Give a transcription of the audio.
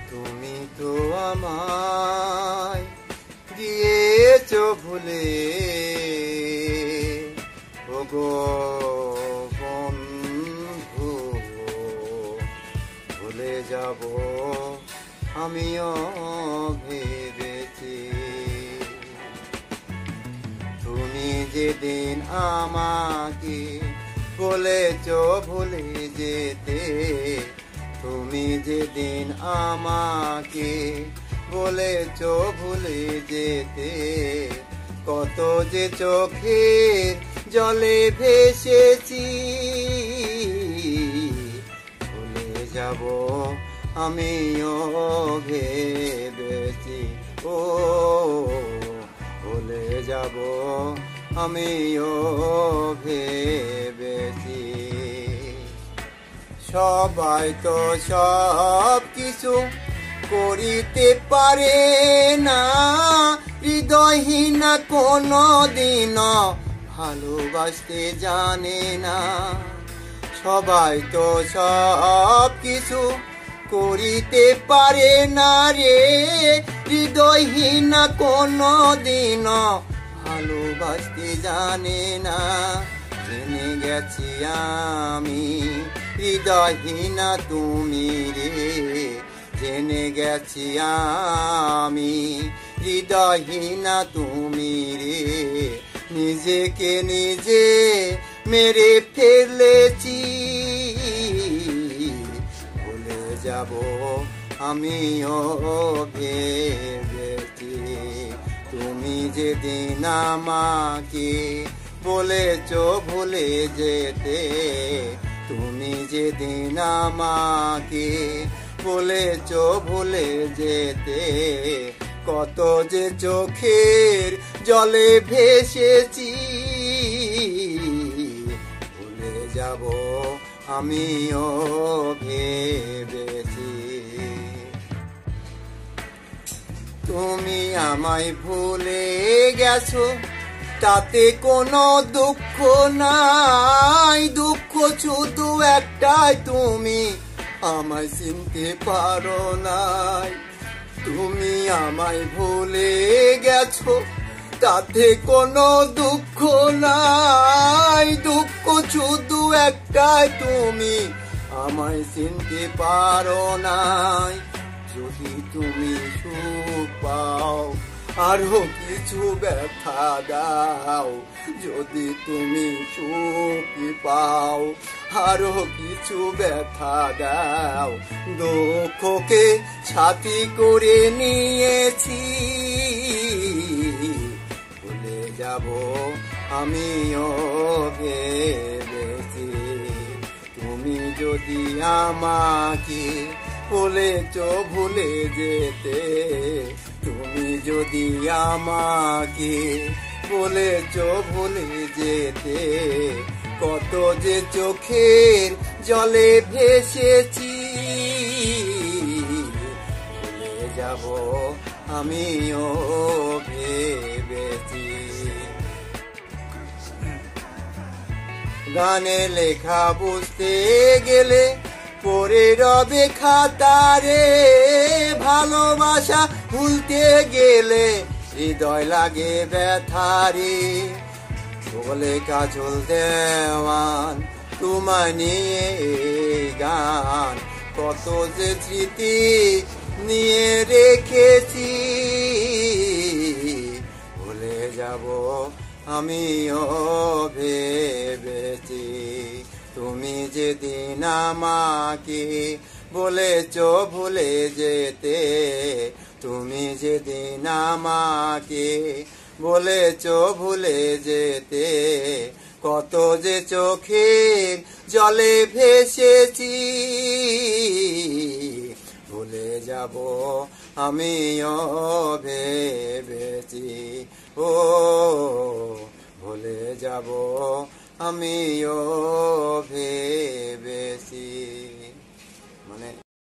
তুমি তো আমায় দিয়েছো ভুলে, ওগো বন্ধু, ভুলে যাব আমিও ভেবেছি। তুমি যেদিন আমাকে বলেছো ভুলে যেতে, তুমি যেদিন আমাকে বলেছো ভুলে যেতে, কত যে চোখের জলে ভেসেছি। ভুলে যাব আমিও ভেবেছি, ও ভুলে যাব আমিও ভেবেছি। সবাই তো সব কিছু করিতে পারে না, হৃদয়হীনা কোনো দিন ভালোবাসতে জানে না। সবাই তো সব কিছু করিতে পারে না রে, হৃদয়হীনা কোনো দিন ভালোবাসতে জানে না। জেনে গেছি আমি হৃদয়হীনা তুমি রে, জেনে গেছি আমি হৃদয়হীনা তুমি রে। নিজেকে নিজে মেরে ফেলেছি, ভুলে যাব আমিও ভেবেছি। তুমি যেদিন আমাকে বলেছো ভুলে যেতে, তুমি যেদিন আমাকে বলেছো ভুলে যেতে, কত যে চোখের জলে ভেসেছি। ভুলে যাব আমিও ভেবেছি। তুমি আমায় ভুলে গেছো তাতে কোনো দুঃখ নাই, দুঃখ শুধু একটাই তুমি আমায় চিনতে পারো নাই। তুমি আমায় ভুলে গেছো তাতে কোনো দুঃখ নাই, দুঃখ শুধু একটাই তুমি আমায় চিনতে পারো নাই। যদি তুমি সুখ পাও আরো কিছু ব্যথা দাও, যদি তুমি সুখ পাও আরো কিছু ব্যথা দাও। দুঃখকে সাথী করে নিয়েছি, ভুলে যাব আমিও ভেবেছি। তুমি যদি আমাকে বলেছো ভুলে যেতে, তুমি যদি আমাকে বলেছো ভুলে যেতে, কত যে চোখের জলে ভেসেছি। ভুলে যাব আমিও ভেবেছি। গানে লেখা বুঝতে গেলে পড়ে রবে খাতারে, ভালোবাসা ভুলতে গেলে হৃদয় লাগে ব্যথারে। বলে কাজল দেওয়ান তোমায় নিয়ে গান, কত যে স্মৃতি নিয়ে রেখেছি। ভুলে যাব আমিও ভেবেছি। তুমি যেদিন আমাকে বলেছো ভুলে যেতে, তুমি যেদিন আমাকে বলেছো ভুলে যেতে, কত যে চোখের জলে ভেসেছি। ভুলে যাব আমিও ভেবেছি, ও ভুলে যাব আমিও ভেবেছি।